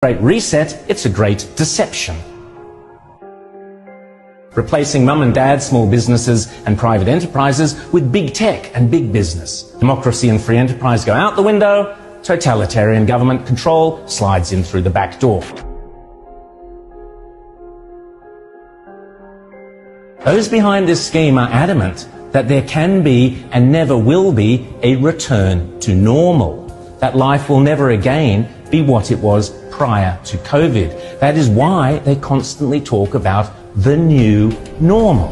Great Reset, it's a great deception. Replacing mum and dad, small businesses and private enterprises with big tech and big business. Democracy and free enterprise go out the window, totalitarian government control slides in through the back door. Those behind this scheme are adamant that there can be and never will be a return to normal, that life will never again be what it was prior to COVID. That is why they constantly talk about the new normal.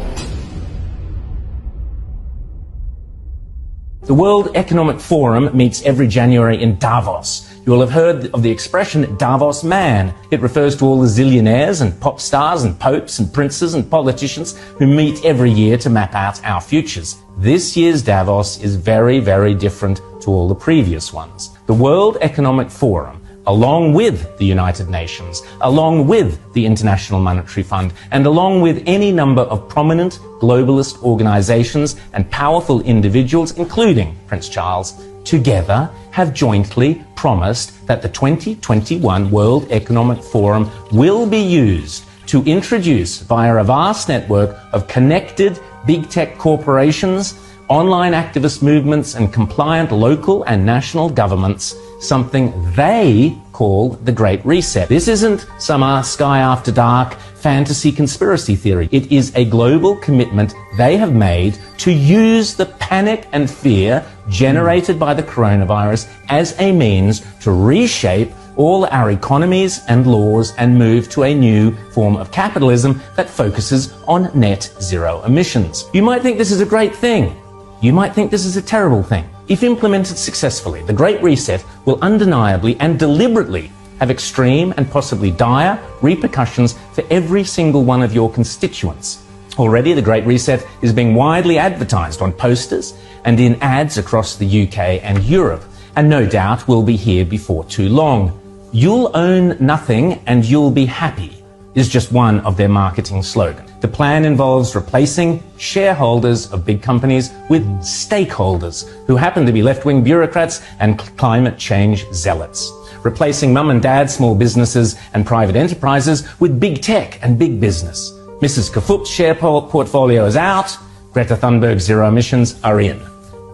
The World Economic Forum meets every January in Davos. You will have heard of the expression Davos man. It refers to all the zillionaires and pop stars and popes and princes and politicians who meet every year to map out our futures. This year's Davos is very, very different to all the previous ones. The World Economic Forum, along with the United Nations, along with the International Monetary Fund, and along with any number of prominent globalist organizations and powerful individuals, including Prince Charles, together have jointly promised that the 2021 World Economic Forum will be used to introduce, via a vast network of connected big tech corporations, online activist movements and compliant local and national governments, something they call the Great Reset. This isn't some sky after dark fantasy conspiracy theory. It is a global commitment they have made to use the panic and fear generated by the coronavirus as a means to reshape all our economies and laws and move to a new form of capitalism that focuses on net zero emissions. You might think this is a great thing. You might think this is a terrible thing. If implemented successfully, the Great Reset will undeniably and deliberately have extreme and possibly dire repercussions for every single one of your constituents. Already, the Great Reset is being widely advertised on posters and in ads across the UK and Europe, and no doubt will be here before too long. You'll own nothing and you'll be happy is just one of their marketing slogans. The plan involves replacing shareholders of big companies with stakeholders who happen to be left-wing bureaucrats and climate change zealots. Replacing mum and dad, small businesses and private enterprises with big tech and big business. Mrs. Kafup's share portfolio is out. Greta Thunberg's zero emissions are in.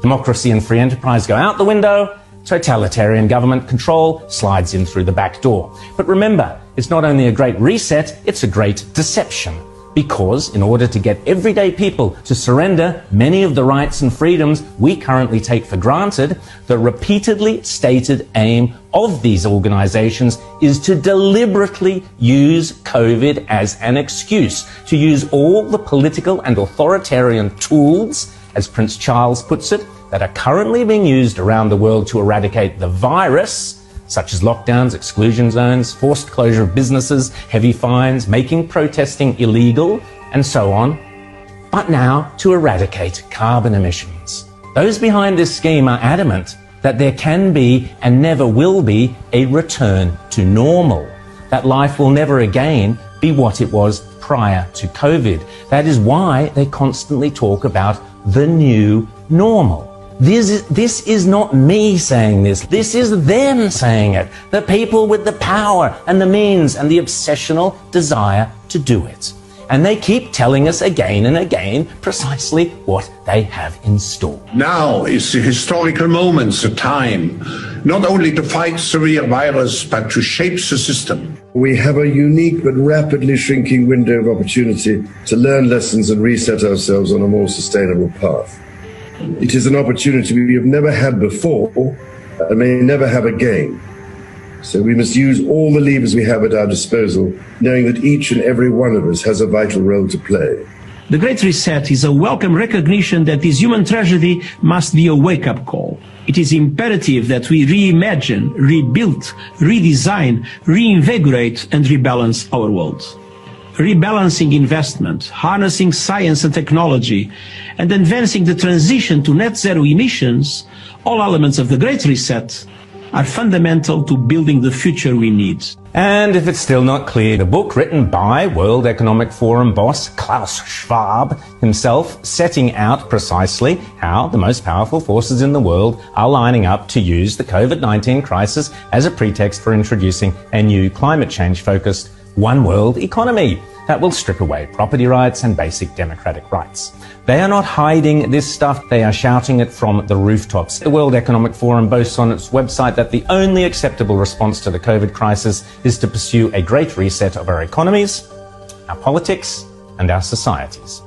Democracy and free enterprise go out the window. Totalitarian government control slides in through the back door. But remember, it's not only a great reset, it's a great deception. Because in order to get everyday people to surrender many of the rights and freedoms we currently take for granted, the repeatedly stated aim of these organizations is to deliberately use COVID as an excuse, to use all the political and authoritarian tools, as Prince Charles puts it, that are currently being used around the world to eradicate the virus, such as lockdowns, exclusion zones, forced closure of businesses, heavy fines, making protesting illegal, and so on, but now to eradicate carbon emissions. Those behind this scheme are adamant that there can be and never will be a return to normal, that life will never again be what it was prior to COVID. That is why they constantly talk about the new normal. This is not me saying this. This is them saying it. The people with the power and the means and the obsessional desire to do it. And they keep telling us again and again precisely what they have in store. Now is the historical moment, the time, not only to fight the real virus, but to shape the system. We have a unique but rapidly shrinking window of opportunity to learn lessons and reset ourselves on a more sustainable path. It is an opportunity we have never had before and may never have again. So we must use all the levers we have at our disposal, knowing that each and every one of us has a vital role to play. The Great Reset is a welcome recognition that this human tragedy must be a wake-up call. It is imperative that we reimagine, rebuild, redesign, reinvigorate and rebalance our world. Rebalancing investment, harnessing science and technology, and advancing the transition to net zero emissions, all elements of the Great Reset, are fundamental to building the future we need. And if it's still not clear, the book written by World Economic Forum boss Klaus Schwab himself, setting out precisely how the most powerful forces in the world are lining up to use the COVID-19 crisis as a pretext for introducing a new climate change-focused one world economy that will strip away property rights and basic democratic rights. They are not hiding this stuff, they are shouting it from the rooftops. The World Economic Forum boasts on its website that the only acceptable response to the COVID crisis is to pursue a great reset of our economies, our politics, and our societies.